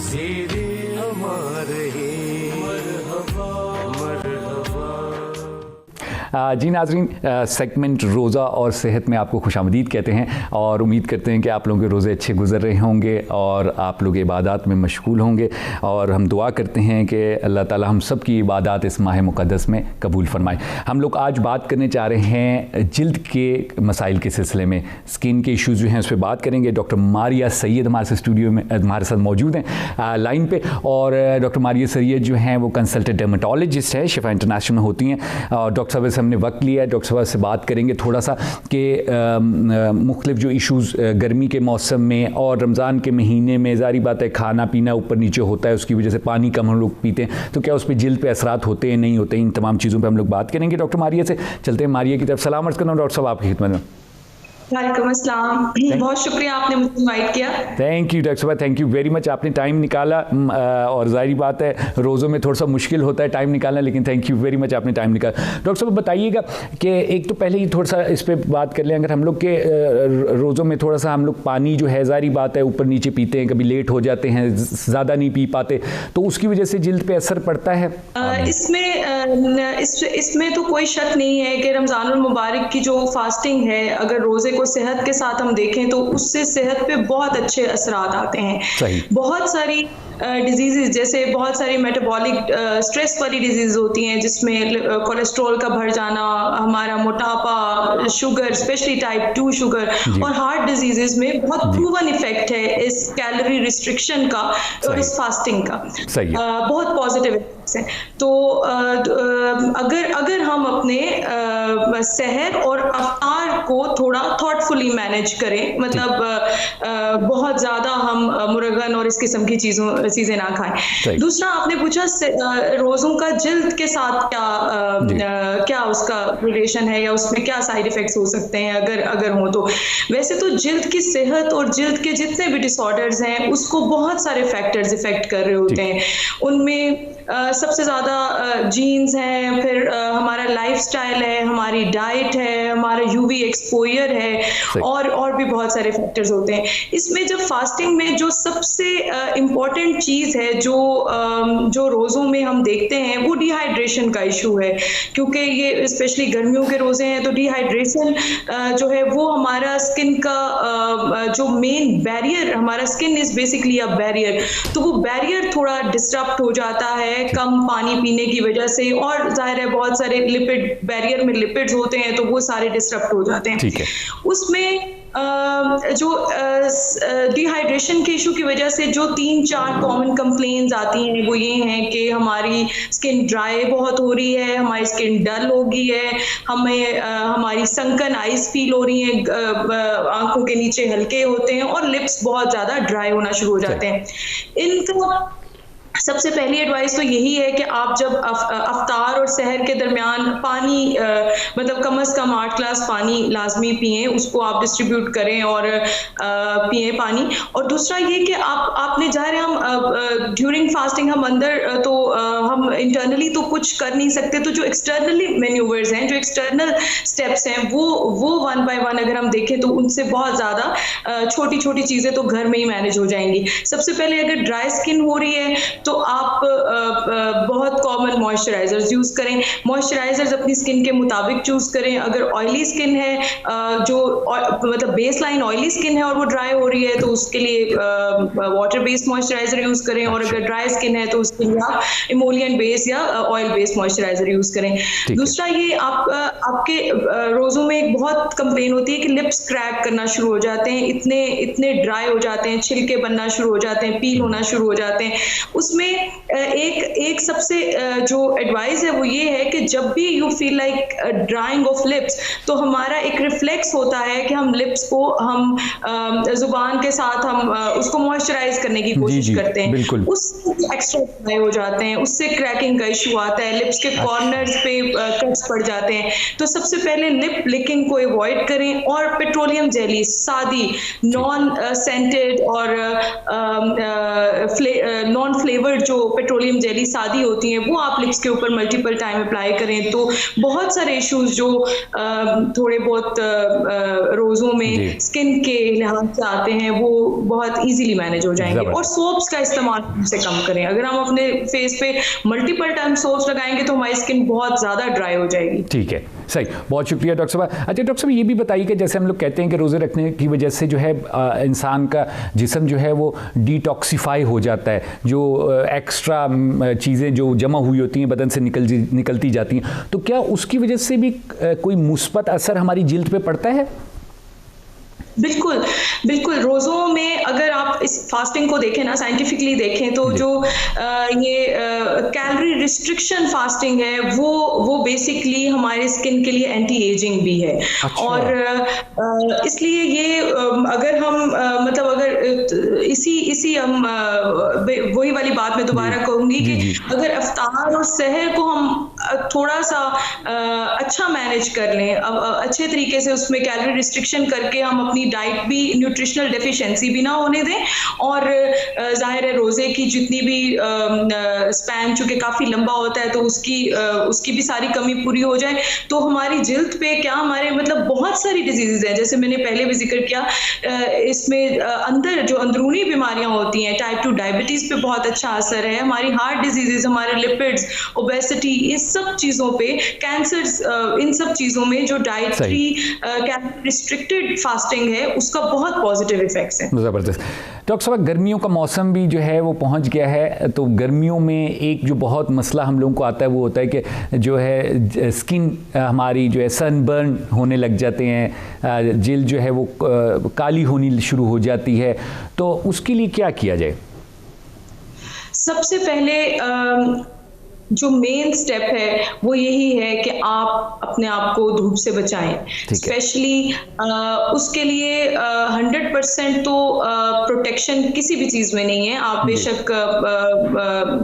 तेरे हमारे मरहबा मरहबा। जी नाज़रीन, सेगमेंट रोज़ा और सेहत में आपको खुशामदीद कहते हैं और उम्मीद करते हैं कि आप लोगों के रोज़े अच्छे गुजर रहे होंगे और आप लोग इबादत में मशगूल होंगे और हम दुआ करते हैं कि अल्लाह ताला हम सब की इबादत इस माह मुक़द्दस में कबूल फरमाए। हम लोग आज बात करने चाह रहे हैं जिल्द के मसाइल के सिलसिले में, स्किन के इशूज़ जो हैं उस पर बात करेंगे। डॉक्टर मारिया सैयद हमारे साथ स्टूडियो में हमारे साथ मौजूद हैं लाइन पे, और डॉक्टर मारिया सैयद जो हैं वो कंसल्टेंट डर्मेटोलॉजिस्ट है, शिफा इंटरनेशनल में होती हैं। और डॉक्टर साहब से हमने वक्त लिया है, डॉक्टर साहब से बात करेंगे थोड़ा सा कि मुख्तलिफ जो इशूज़ गर्मी के मौसम में और रमज़ान के महीने में ज़ाहिर बात है खाना पीना ऊपर नीचे होता है, उसकी वजह से पानी कम हम लोग पीते हैं, तो क्या उस पर जिल्द पे असरात होते हैं नहीं होते, इन तमाम चीज़ों पर हम लोग बात करेंगे। डॉक्टर मारिया से चलते हैं मारिया की तरफ। सलाम अर्ज़ करता हूं डॉक्टर साहब आपकी खिदमत में। वालेकुम अस्सलाम, बहुत शुक्रिया आपने मुझे इनवाइट किया। थैंक यू डॉक्टर साहब, थैंक यू वेरी मच, आपने टाइम निकाला। और ज़ाहिर बात है रोज़ों में थोड़ा सा मुश्किल होता है टाइम निकालना, लेकिन थैंक यू वेरी मच आपने टाइम निकाला। डॉक्टर साहब बताइएगा कि एक तो पहले ही थोड़ा सा इस पर बात कर लें, अगर हम लोग के रोज़ों में थोड़ा सा हम लोग पानी जो है ज़ाहिर बात है ऊपर नीचे पीते हैं, कभी लेट हो जाते हैं, ज़्यादा नहीं पी पाते, तो उसकी वजह से जिल्द पे असर पड़ता है। इसमें तो कोई शक नहीं है कि रमज़ानुल मुबारक की जो फास्टिंग है, अगर रोज़े को सेहत के साथ हम देखें तो उससे सेहत पे बहुत अच्छे असरात आते हैं। बहुत सारी डिजीज़ जैसे बहुत सारी मेटाबॉलिक स्ट्रेस वाली डिजीज़ होती हैं जिसमें कोलेस्ट्रॉल का बढ़ जाना, हमारा मोटापा, शुगर स्पेशली टाइप 2 शुगर और हार्ट डिजीज़ में बहुत प्रूवन इफेक्ट है इस कैलोरी रिस्ट्रिक्शन का और इस फास्टिंग का। बहुत पॉजिटिव इफेक्ट्स हैं। तो अगर हम अपने सहर और अफ्तार को थोड़ा थॉटफुली मैनेज करें, मतलब बहुत ज़्यादा हम मुरगन और इस किस्म की चीज़ें ना खाएं। दूसरा आपने पूछा रोज़ों का जिल्द के साथ क्या उसका रिलेशन है या उसमें क्या साइड इफ़ेक्ट्स हो सकते हैं अगर हो तो। वैसे तो जिल्द की सेहत और जिल्द के जितने भी डिसऑर्डर्स हैं उसको बहुत सारे फैक्टर्स इफ़ेक्ट कर रहे होते हैं। उनमें सबसे ज़्यादा जीन्स हैं, फिर हमारा लाइफस्टाइल है, हमारी डाइट है, हमारा यूवी एक्सपोजर है और भी बहुत सारे फैक्टर्स होते हैं। इसमें जब फास्टिंग में जो सबसे इम्पॉर्टेंट चीज़ है जो रोज़ों में हम देखते हैं वो डिहाइड्रेशन का इशू है, क्योंकि ये स्पेशली गर्मियों के रोज़े हैं तो डिहाइड्रेशन जो है वो हमारा स्किन का जो मेन बैरियर, हमारा skin is basically a barrier, तो वो बैरियर थोड़ा डिस्टर्ब हो जाता है कम पानी पीने की वजह से, और जाहिर है बहुत सारे लिपिड बैरियर में लिपिड्स होते हैं तो वो सारे डिस्टर्ब हो जाते हैं। उसमें जो डिहाइड्रेशन के इशू की वजह से जो 3-4 कॉमन कंप्लेंट्स आती हैं वो ये हैं कि हमारी स्किन ड्राई बहुत हो रही है, हमारी स्किन डल हो गई है, हमें हमारी संकन आइज फील हो रही हैं, आंखों के नीचे हल्के होते हैं और लिप्स बहुत ज़्यादा ड्राई होना शुरू हो जाते हैं। इनका सबसे पहली एडवाइस तो यही है कि आप जब अफ्तार और सहर के दरमियान पानी मतलब कम से कम 8 ग्लास पानी लाजमी पिएं, उसको आप डिस्ट्रीब्यूट करें और पिएं पानी। और दूसरा ये कि आपने जाहिर है हम ड्यूरिंग फास्टिंग हम अंदर तो हम इंटरनली तो कुछ कर नहीं सकते, तो जो एक्सटर्नली मैन्यूवर्स हैं, जो एक्सटर्नल स्टेप्स हैं वो 1 बाय 1 अगर हम देखें तो उनसे बहुत ज़्यादा छोटी छोटी चीज़ें तो घर में ही मैनेज हो जाएंगी। सबसे पहले अगर ड्राई स्किन हो रही है तो आप बहुत कॉमन मॉइस्चराइजर्स यूज़ करें। मॉइस्चराइजर्स अपनी स्किन के मुताबिक चूज़ करें। अगर ऑयली स्किन है, जो मतलब बेस लाइन ऑयली स्किन है और वो ड्राई हो रही है तो उसके लिए वाटर बेस्ड मॉइस्चराइजर यूज़ करें, और अगर ड्राई स्किन है तो उसके लिए आप इमोलियन बेस या ऑयल बेस्ड मॉइस्चराइजर यूज़ करें। दूसरा ये आपके रोज़ों में एक बहुत कंप्लेन होती है कि लिप्स क्रैक करना शुरू हो जाते हैं, इतने ड्राई हो जाते हैं, छिलके बनना शुरू हो जाते हैं, पील होना शुरू हो जाते हैं। उसमें एक सबसे जो एडवाइस है वो ये है कि जब भी you feel like drying of lips तो हमारा एक रिफ्लेक्स होता है कि हम लिप्स को हम जुबान के साथ हम उसको मॉइस्चराइज करने की कोशिश करते हैं, उससे एक्स्ट्रा ड्राई हो जाते हैं, उससे क्रैकिंग का इशू आता है, लिप्स के कॉर्नर्स पे कट्स पड़ जाते हैं। तो सबसे पहले लिप लिकिंग को अवॉइड करें और पेट्रोलियम जेली सादी नॉन सेंटेड और नॉन फ्लेवर फ्लेवर्ड जो पेट्रोलियम जेली सादी होती हैं वो आप लिप्स के ऊपर मल्टीपल टाइम अप्लाई करें तो बहुत सारे इश्यूज जो थोड़े बहुत रोजों में स्किन के लिहाज से आते हैं वो बहुत इजीली मैनेज हो जाएंगे। और सोप्स का इस्तेमाल से कम करें। अगर हम अपने फेस पे मल्टीपल टाइम सोप्स लगाएंगे तो हमारी स्किन बहुत ज्यादा ड्राई हो जाएगी। ठीक है, सही, बहुत शुक्रिया डॉक्टर साहब। अच्छा डॉक्टर साहब, ये भी बताइए कि जैसे हम लोग कहते हैं कि रोज़े रखने की वजह से जो है इंसान का जिस्म जो है वो डिटॉक्सिफाई हो जाता है, जो एक्स्ट्रा चीज़ें जो जमा हुई होती हैं बदन से निकलती जाती हैं, तो क्या उसकी वजह से भी कोई मुस्बत असर हमारी जिल्द पे पड़ता है? बिल्कुल बिल्कुल। रोज़ों में अगर आप इस फास्टिंग को देखें ना, साइंटिफिकली देखें तो जो ये कैलोरी रिस्ट्रिक्शन फास्टिंग है वो बेसिकली हमारे स्किन के लिए एंटी एजिंग भी है। अच्छा। और इसलिए ये अगर हम मतलब अगर इसी हम वही वाली बात मैं दोबारा कहूँगी कि अगर अफ्तार और सहर को हम थोड़ा सा अच्छा मैनेज कर लें, अच्छे तरीके से उसमें कैलोरी रिस्ट्रिक्शन करके हम अपनी डाइट भी न्यूट्रिशनल डेफिशिएंसी भी ना होने दें, और जाहिर है रोजे की जितनी भी स्पैन चूंकि काफी लंबा होता है तो उसकी भी सारी कमी पूरी हो जाए, तो हमारी जिल्द पे क्या हमारे मतलब बहुत सारी डिजीजेज हैं, जैसे मैंने पहले भी जिक्र किया, इसमें अंदर जो अंदरूनी बीमारियां होती हैं, टाइप 2 डायबिटीज पे बहुत अच्छा असर है, हमारी हार्ट डिजीजेज, हमारे लिपिड्स, ओबेसिटी, इस सब चीजों पे, कैंसर्स, इन सब चीजों में जो डाइटरी कैलोरी रिस्ट्रिक्टेड फास्टिंग है उसका बहुत पॉजिटिव इफेक्ट्स हैं। ज़बरदस्त। डॉक्टर साहब, गर्मियों का मौसम भी जो है वो पहुंच गया है, तो गर्मियों में एक जो बहुत मसला हम लोगों को आता है वो होता है कि जो है स्किन हमारी जो है सनबर्न होने लग जाते हैं, जिल्द जो है वो काली होनी शुरू हो जाती है, तो उसके लिए क्या किया जाए? सबसे पहले जो मेन स्टेप है वो यही है कि आप अपने आप को धूप से बचाएं। स्पेशली उसके लिए 100% तो प्रोटेक्शन किसी भी चीज में नहीं है। आप बेशक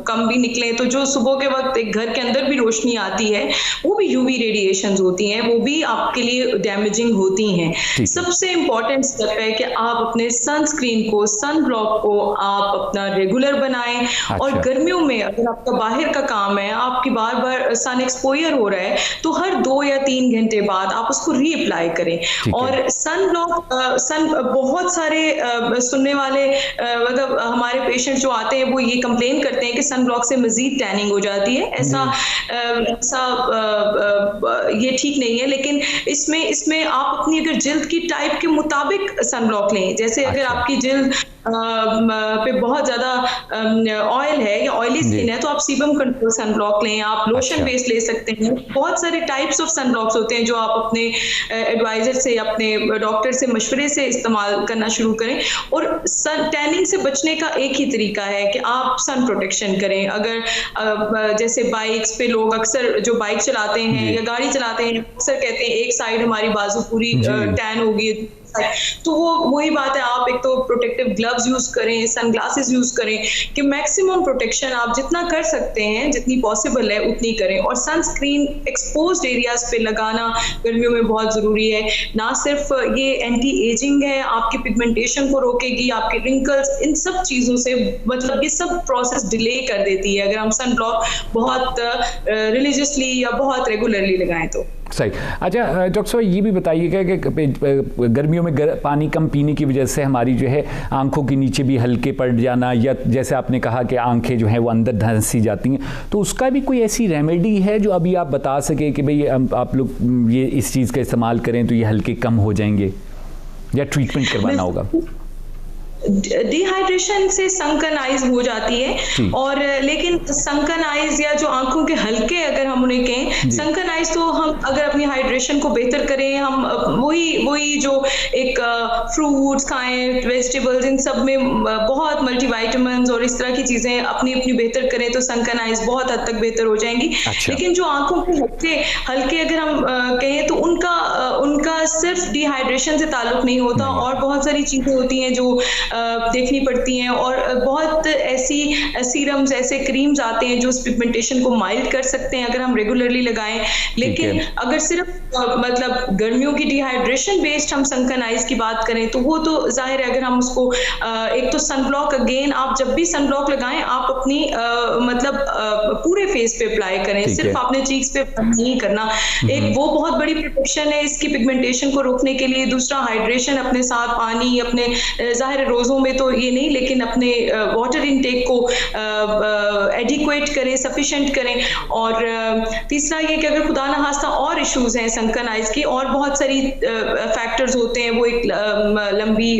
कम भी निकले तो जो सुबह के वक्त एक घर के अंदर भी रोशनी आती है वो भी यूवी रेडिएशंस होती हैं, वो भी आपके लिए डैमेजिंग होती हैं। सबसे इम्पोर्टेंट स्टेप है कि आप अपने सनस्क्रीन को, सन ब्लॉक को आप अपना रेगुलर बनाएं। और गर्मियों में अगर आपका बाहर का काम है, आपकी बार बार सन एक्सपोजर हो रहा है, तो हर 2 या 3 घंटे बाद आप उसको रीअप्लाई करें। और सन ब्लॉक बहुत सारे सुनने वाले मतलब हमारे पेशेंट जो आते हैं वो ये कंप्लेन करते हैं कि सन ब्लॉक से मजीद टैनिंग हो जाती है। ऐसा ये ठीक नहीं है, लेकिन इसमें आप अपनी अगर जिल्द की टाइप के मुताबिक सन ब्लॉक लें। जैसे अगर आपकी जिल्द पे बहुत ज्यादा ऑयल है या ऑयली स्किन है तो आप सीबम कंट्रोल सन ब्लॉक लें, आप लोशन बेस ले सकते हैं। बहुत सारे टाइप्स ऑफ सन ब्लॉक्स होते हैं जो आप अपने एडवाइजर से, अपने डॉक्टर से मशवरे से इस्तेमाल करना शुरू करें। और सन टैनिंग से बचने का एक ही तरीका है कि आप सन प्रोटेक्शन करें। अगर जैसे बाइक्स पे लोग अक्सर जो बाइक चलाते हैं या गाड़ी चलाते हैं अक्सर कहते हैं एक साइड हमारी बाजू पूरी टैन होगी, तो वो वही बात है, आप एक तो प्रोटेक्टिव ग्लव्स यूज करें, सनग्लासेस यूज करें कि मैक्सिमम प्रोटेक्शन आप जितना कर सकते हैं, जितनी पॉसिबल है उतनी करें। और सनस्क्रीन एक्सपोज्ड एरियाज पे लगाना गर्मियों में बहुत जरूरी है। ना सिर्फ ये एंटी एजिंग है, आपकी पिगमेंटेशन को रोकेगी, आपके रिंकल्स, इन सब चीजों से मतलब ये सब प्रोसेस डिले कर देती है अगर हम सन ब्लॉक बहुत रिलीजियसली या बहुत रेगुलरली लगाएं तो। सही। अच्छा डॉक्टर साहब, ये भी बताइएगा कि गर्मियों में पानी कम पीने की वजह से हमारी जो है आंखों के नीचे भी हल्के पड़ जाना, या जैसे आपने कहा कि आंखें जो हैं वो अंदर धंसी जाती हैं, तो उसका भी कोई ऐसी रेमेडी है जो अभी आप बता सके कि भाई आप लोग ये इस चीज़ का इस्तेमाल करें तो ये हल्के कम हो जाएंगे, या ट्रीटमेंट करवाना होगा? डिहाइड्रेशन से संकन आइज हो जाती है, और लेकिन संकन आइज या जो आंखों के हल्के अगर हम उन्हें कहें, संकन आइज तो हम अगर अपनी हाइड्रेशन को बेहतर करें, हम वही जो एक फ्रूट्स खाएं, वेजिटेबल्स, इन सब में बहुत मल्टीविटामिन्स और इस तरह की चीजें अपनी बेहतर करें तो संकन आइज बहुत हद तक बेहतर हो जाएंगी। लेकिन जो आंखों के हल्के अगर हम कहें तो उनका सिर्फ डिहाइड्रेशन से ताल्लुक नहीं होता, और बहुत सारी चीजें होती हैं जो देखनी पड़ती हैं, और बहुत ऐसी सीरम्स, ऐसे क्रीम्स आते हैं जो उस पिगमेंटेशन को माइल्ड कर सकते हैं अगर हम रेगुलरली लगाएं। लेकिन अगर सिर्फ मतलब गर्मियों की डिहाइड्रेशन बेस्ड हम सनकन आइज की बात करें तो वो तो जाहिर है, अगर हम उसको एक तो सनब्लॉक, अगेन आप जब भी सनब्लॉक लगाएं आप अपनी मतलब पूरे फेस पे अप्लाई करें, सिर्फ आपने चीक्स पे नहीं करना। एक वो बहुत बड़ी प्रिकॉशन है इसकी पिगमेंटेशन को रोकने के लिए। दूसरा, हाइड्रेशन, अपने साथ पानी, अपने जाहिर रोजों में तो ये नहीं, लेकिन अपने वाटर इनटेक को एडिक्वेट करें, सफिशिएंट करें। और तीसरा ये कि अगर खुदा ना खास्ता और इश्यूज हैं सनकन आइज की, और बहुत सारी फैक्टर्स होते हैं, वो एक लंबी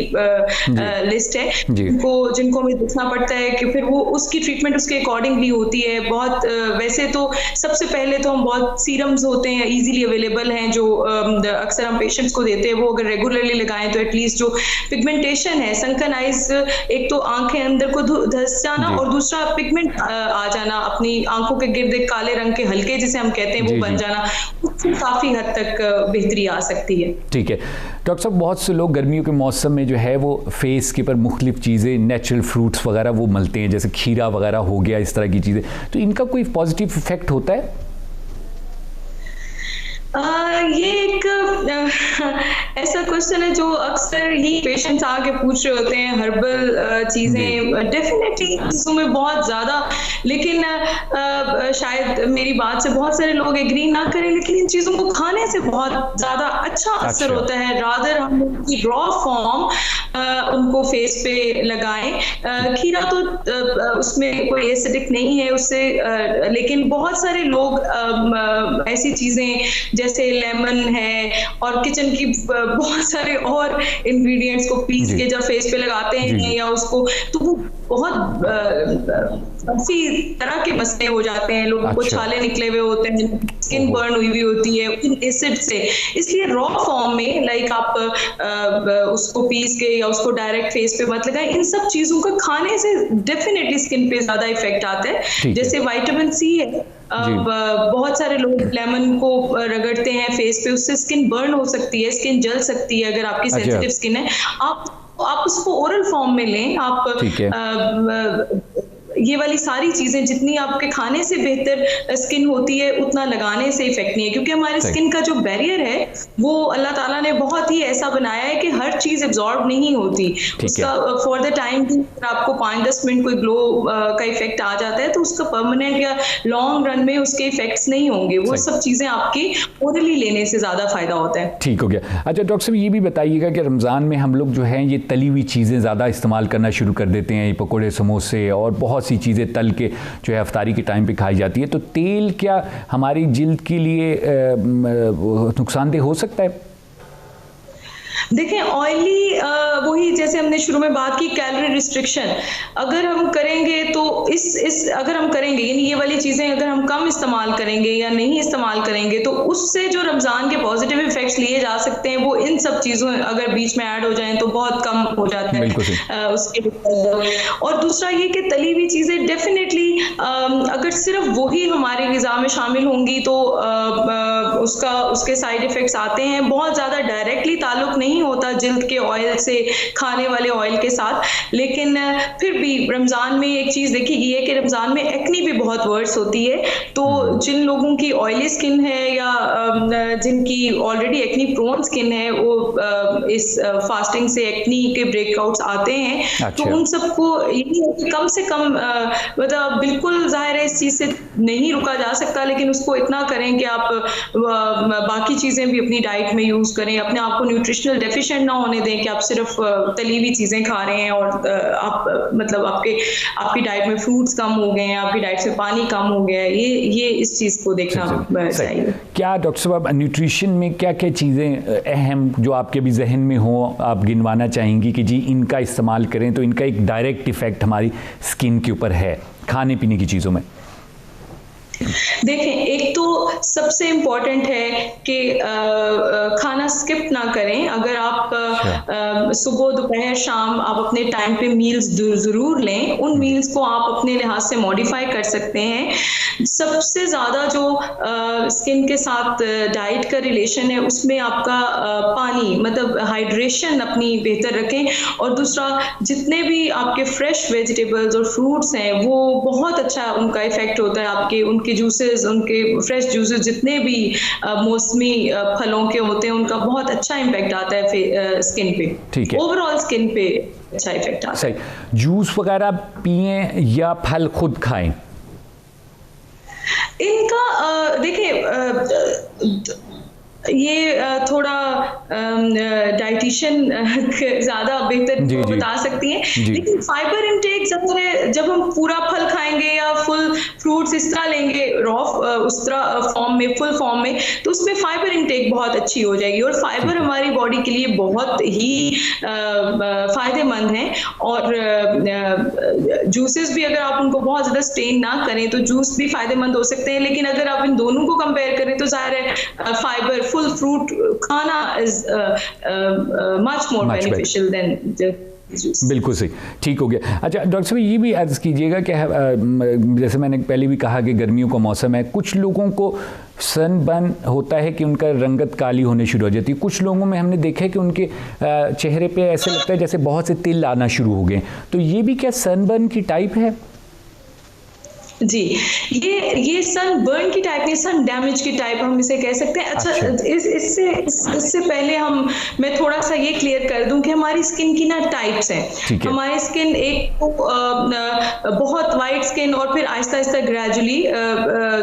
लिस्ट है जिनको हमें देखना पड़ता है कि फिर वो उसकी ट्रीटमेंट उसके अकॉर्डिंगली होती है। बहुत वैसे तो सबसे पहले तो हम बहुत सीरम्स होते हैं इजीली अवेलेबल हैं जो अक्सर हम पेशेंट्स को देते हैं, वो अगर रेगुलरली लगाएं तो एटलीस्ट जो पिगमेंटेशन है, सनकन आइज, एक तो आंखें अंदर को धंस जाना और दूसरा पिगमेंट आ जाना, अपनी आंखों के गिर्द एक काले रंग के हल्के जिसे हम कहते हैं वो बन जाना, उससे काफी हद तक बेहतरी आ सकती है। ठीक है डॉक्टर साहब, बहुत से लोग गर्मियों के मौसम में जो है वो फेस के ऊपर मुख्तलिफ चीज़ें, नेचुरल फ्रूट्स वगैरह वो मलते हैं, जैसे खीरा वगैरह हो गया, इस तरह की चीज़ें, तो इनका कोई पॉजिटिव इफेक्ट होता है? ये एक ऐसा क्वेश्चन है जो अक्सर ही पेशेंट्स आके पूछ रहे होते हैं। हर्बल चीजें डेफिनेटली चीजों में बहुत ज्यादा, लेकिन शायद मेरी बात से बहुत सारे लोग एग्री ना करें, लेकिन इन चीजों को खाने से बहुत ज्यादा अच्छा असर होता है। रादर हम उनकी रॉ फॉर्म उनको फेस पे लगाएं। खीरा तो उसमें कोई एसिडिक नहीं है उससे, लेकिन बहुत सारे लोग ऐसी चीजें जैसे लेमन है और किचन की बहुत सारे और इंग्रेडिएंट्स को पीस के जब फेस पे लगाते हैं या उसको, तो वो बहुत काफी तरह के मसले हो जाते हैं। लोगों को छाले निकले हुए होते हैं, स्किन बर्न हुई होती है उन एसिड से। इसलिए रॉ फॉर्म में लाइक आप उसको पीस के या उसको डायरेक्ट फेस पे मत लगाएं। इन सब चीजों को खाने से डेफिनेटली स्किन पे ज्यादा इफेक्ट आता है। जैसे विटामिन सी है, बहुत सारे लोग लेमन को रगड़ते हैं फेस पे, उससे स्किन बर्न हो सकती है, स्किन जल सकती है अगर आपकी सेंसिटिव स्किन है। आप उसको ओरल फॉर्म में लें। आप ये वाली सारी चीजें जितनी आपके खाने से बेहतर स्किन होती है उतना लगाने से इफेक्ट नहीं है, क्योंकि हमारे स्किन का जो बैरियर है वो अल्लाह ताला ने बहुत ही ऐसा बनाया है कि हर चीज एब्जॉर्ब नहीं होती। उसका फॉर द टाइम आपको 5-10 मिनट कोई ग्लो का इफेक्ट आ जाता है तो उसका परमानेंट या लॉन्ग रन में उसके इफेक्ट्स नहीं होंगे। वो सब चीजें आपकी ओरली लेने से ज्यादा फायदा होता है। ठीक हो गया। अच्छा डॉक्टर साहब, ये भी बताइएगा कि रमजान में हम लोग जो है ये तली हुई चीजें ज्यादा इस्तेमाल करना शुरू कर देते हैं, पकौड़े, समोसे और बहुत सी चीज़ें तल के जो है अफ्तारी के टाइम पे खाई जाती है, तो तेल क्या हमारी जिल्द के लिए नुकसानदेह हो सकता है? देखें, ऑयली वही जैसे हमने शुरू में बात की, कैलोरी रिस्ट्रिक्शन अगर हम करेंगे तो इस अगर हम करेंगे यानी ये वाली चीजें अगर हम कम इस्तेमाल करेंगे या नहीं इस्तेमाल करेंगे तो उससे जो रमजान के पॉजिटिव इफेक्ट्स लिए जा सकते हैं वो इन सब चीजों अगर बीच में ऐड हो जाएं तो बहुत कम हो जाता है उसके। और दूसरा ये कि तली हुई चीजें डेफिनेटली अगर सिर्फ वही हमारे ग़िज़ा में शामिल होंगी तो उसके साइड इफेक्ट्स आते हैं। बहुत ज्यादा डायरेक्टली ताल्लुक नहीं होता जिल्द के ऑयल से, खाने वाले ऑयल के साथ, लेकिन फिर भी रमजान में एक चीज देखी गई है कि रमजान में एक्नी भी बहुत वर्स होती है। तो जिन लोगों की ऑयली स्किन है या जिनकी ऑलरेडी एक्नी प्रोन स्किन है वो इस फास्टिंग से एक्नी के ब्रेकआउट्स आते हैं। तो उन सबको यही है कि कम से कम मतलब बिल्कुल जाहिर है इस चीज से नहीं रुका जा सकता, लेकिन उसको इतना करें कि आप बाकी चीजें भी अपनी डाइट में यूज करें, अपने आप को न्यूट्रिशनल डेफिशिएंट ना होने दें कि आप सिर्फ तली हुई चीजें खा रहे हैं और आप मतलब आपकी डाइट में फ्रूट्स कम हो गए हैं, आपकी डाइट से पानी कम हो गया है। ये इस चीज को देखना चाहिए। क्या डॉक्टर साहब न्यूट्रिशन में क्या क्या चीजें अहम जो आपके भी जहन में हो आप गिनवाना चाहेंगी कि जी इनका इस्तेमाल करें तो इनका एक डायरेक्ट इफेक्ट हमारी स्किन के ऊपर है खाने पीने की चीजों में? देखें, एक तो सबसे इम्पोर्टेंट है कि खाना स्किप ना करें। अगर आप सुबह दोपहर शाम आप अपने टाइम पे मील्स ज़रूर लें। उन मील्स को आप अपने लिहाज से मॉडिफाई कर सकते हैं। सबसे ज़्यादा जो स्किन के साथ डाइट का रिलेशन है उसमें आपका पानी, मतलब हाइड्रेशन अपनी बेहतर रखें। और दूसरा, जितने भी आपके फ्रेश वेजिटेबल्स और फ्रूट्स हैं वो बहुत अच्छा उनका इफेक्ट होता है। आपके उनके जूसेस, उनके फ्रेश जूसेस जितने भी मौसमी फलों के होते हैं उनका बहुत अच्छा इम्पैक्ट आता है स्किन पे। ठीक है, ओवरऑल स्किन पे अच्छा इफेक्ट आता है। सही। जूस वगैरह पिएं या फल खुद खाएं? इनका देखिए, ये थोड़ा डाइटिशियन ज़्यादा बेहतर बता सकती हैं, लेकिन फाइबर इनटेक जब हम पूरा फल खाएंगे या फुल फ्रूट्स इस तरह लेंगे रॉ उस तरह फॉर्म में, फुल फॉर्म में, तो उसमें फाइबर इनटेक बहुत अच्छी हो जाएगी। और फाइबर हमारी बॉडी के लिए बहुत ही फ़ायदेमंद है। और जूसेस भी अगर आप उनको बहुत ज़्यादा स्ट्रेन ना करें तो जूस भी फ़ायदेमंद हो सकते हैं, लेकिन अगर आप इन दोनों को कंपेयर करें तो ज़ाहिर है फाइबर, फुल फ्रूट खाना is much more beneficial than juice. बिल्कुल सही, ठीक हो गया। अच्छा डॉक्टर साहब, ये भी अर्ज कीजिएगा कि जैसे मैंने पहले भी कहा कि गर्मियों का मौसम है, कुछ लोगों को सनबर्न होता है कि उनका रंगत काली होने शुरू हो जाती है। कुछ लोगों में हमने देखा है कि उनके चेहरे पे ऐसे लगता है जैसे बहुत से तिल आना शुरू हो गए। तो ये भी क्या सनबर्न की टाइप है? जी, ये सन बर्न की टाइप नहीं, सन डैमेज की टाइप हम इसे कह सकते हैं। अच्छा, इससे पहले मैं थोड़ा सा ये क्लियर कर दूं कि हमारी स्किन की ना टाइप्स हैं। हमारी स्किन एक बहुत वाइट स्किन और फिर आहिस्ता आहिस्ता ग्रेजुअली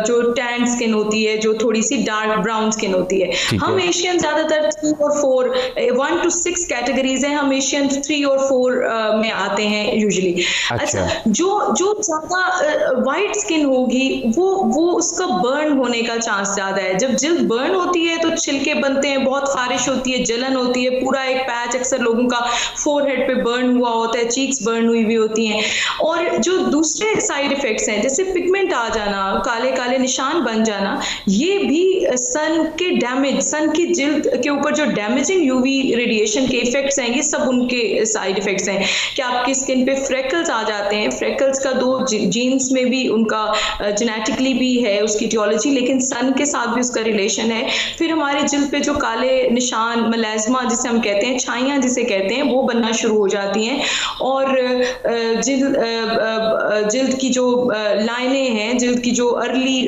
जो टैन स्किन होती है, जो थोड़ी सी डार्क ब्राउन स्किन होती है। हम एशियन ज्यादातर 3 और 4, 1 to 6 कैटेगरीज हैं। हम एशियन 3 और 4 में आते हैं यूजुअली। अच्छा, जो ज्यादा वाइट स्किन होगी वो उसका बर्न होने का चांस ज्यादा है। जब जिल्द बर्न होती है तो छिलके बनते हैं, बहुत खारिश होती है, जलन होती है, पूरा एक पैच अक्सर लोगों का फोरहेड पे बर्न हुआ होता है, चीक्स बर्न हुई भी होती हैं। और जो दूसरे साइड इफेक्ट्स हैं जैसे पिगमेंट आ जाना, काले काले निशान बन जाना, ये भी सन के डैमेज, सन की जिल्द के ऊपर जो डैमेजिंग यूवी रेडिएशन के इफेक्ट्स हैं, ये सब उनके साइड इफेक्ट्स हैं कि आपकी स्किन पे फ्रेकल्स आ जाते हैं। फ्रेकल्स का 2 जीन्स में भी उनका जेनेटिकली भी है उसकी टियोलॉजी, लेकिन सन के साथ भी उसका रिलेशन है। फिर हमारी जिल्द पे जो काले निशान, मलेज़मा जिसे हम कहते हैं, छाइयाँ जिसे कहते हैं, वो बनना शुरू हो जाती हैं। और जिल्द की जो लाइनें हैं, जिल्द की जो अर्ली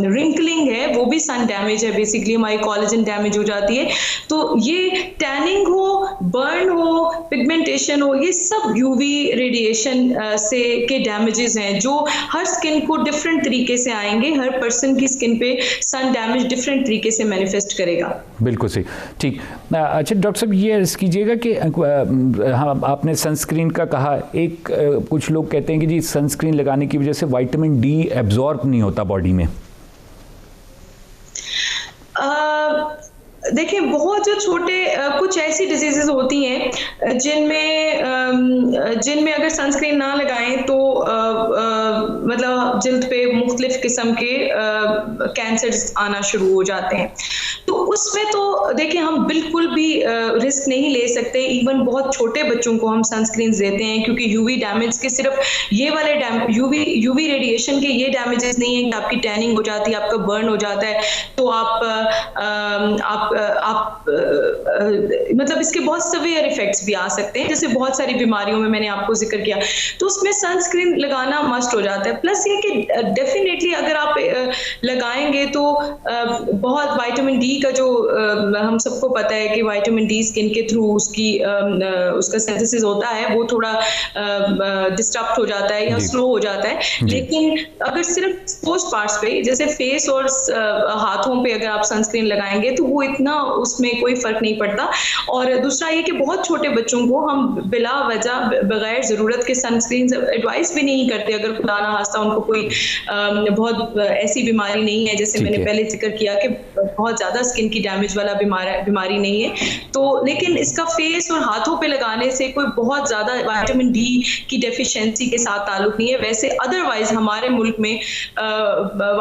रिंकलिंग है, वो भी सन डैमेज है। बेसिकली हमारी कोलेजन डैमेज हो जाती है। तो ये टैनिंग हो, बर्न हो, पिगमेंटेशन हो, ये सब यूवी रेडिएशन से के डैमेजेस हैं जो हर स्किन को डिफरेंट तरीके से आएंगे। हर पर्सन की स्किन पे सन डैमेज डिफरेंट तरीके से मैनिफेस्ट करेगा। बिल्कुल सही, ठीक। अच्छा डॉक्टर साहब, ये अर्ज कीजिएगा कि हाँ, आपने सनस्क्रीन का कहा, कुछ लोग कहते हैं कि जी सनस्क्रीन लगाने की वजह से विटामिन डी एब्जॉर्ब नहीं होता बॉडी में। देखिए, बहुत जो छोटे कुछ ऐसी डिजीजेस होती हैं जिनमें अगर सनस्क्रीन ना लगाएं तो मतलब जिल्द पे मुख्तलिफ किस्म के कैंसर्स आना शुरू हो जाते हैं। तो उसमें तो देखिए हम बिल्कुल भी रिस्क नहीं ले सकते। इवन बहुत छोटे बच्चों को हम सनस्क्रीन देते हैं क्योंकि यूवी डैमेज के सिर्फ ये वाले यूवी रेडिएशन के ये डैमेजेस नहीं है कि आपकी टैनिंग हो जाती है, आपका बर्न हो जाता है, तो आप मतलब इसके बहुत सवेयर इफेक्ट्स भी आ सकते हैं, जैसे बहुत सारी बीमारियों में मैंने आपको जिक्र किया। तो उसमें सनस्क्रीन लगाना मस्ट हो जाता है। प्लस ये कि डेफिनेटली अगर आप लगाएंगे तो बहुत विटामिन डी का जो हम सबको पता है कि विटामिन डी स्किन के थ्रू उसका सिंथेसिस होता है, वो थोड़ा डिस्टर्ब हो जाता है या स्लो हो जाता है। लेकिन अगर सिर्फ एक्सपोज्ड पार्ट्स पे जैसे फेस और हाथों पे अगर आप सनस्क्रीन लगाएंगे तो वो इतना उसमें कोई फर्क नहीं पड़ता। और दूसरा ये कि बहुत छोटे बच्चों को हम बिला वजह बगैर ज़रूरत के सनस्क्रीन एडवाइस भी नहीं करते अगर खुदा ना खास्ता उनको कोई बहुत ऐसी बीमारी नहीं है, जैसे मैंने पहले जिक्र किया कि बहुत ज़्यादा स्किन की डैमेज वाला बीमारी नहीं है। तो लेकिन इसका फेस और हाथों पे लगाने से कोई बहुत ज़्यादा विटामिन डी की डेफिशिएंसी के साथ ताल्लुक नहीं है। वैसे अदरवाइज हमारे मुल्क में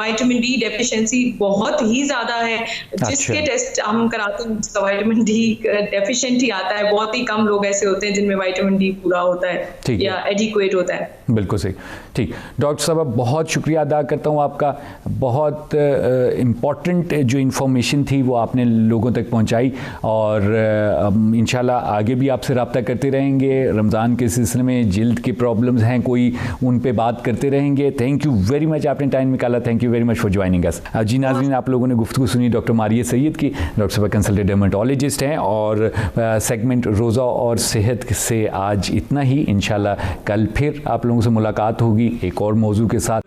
विटामिन डी डेफिशिएंसी बहुत ही ज़्यादा है। जिसके टेस्ट हम कराते हैं उसका विटामिन डी डेफिशिएंट ही आता है। बहुत ही कम लोग ऐसे होते हैं जिनमें विटामिन डी पूरा होता है या एडिक्वेट होता है। बिल्कुल सही, ठीक। डॉक्टर साहब बहुत शुक्रिया अदा करता हूँ आपका, बहुत इम्पॉर्टेंट जो इन्फॉर्मेशन थी वो आपने लोगों तक पहुँचाई, और इंशाल्लाह आगे भी आपसे रब्ता करते रहेंगे। रमज़ान के सिलसिले में जिल्द के प्रॉब्लम्स हैं कोई, उन पे बात करते रहेंगे। थैंक यू वेरी मच, आपने टाइम निकाला। Thank you very much for joining us. जी नाज़रीन, आप लोगों ने गुफ्तगू सुनी डॉक्टर मारिया सैयद की। डॉक्टर साहब कंसल्टेंट डर्मेटोलॉजिस्ट हैं, और सेगमेंट रोज़ा और सेहत से आज इतना ही। इंशाल्लाह कल फिर आप लोगों से मुलाकात होगी एक और मौजू के साथ।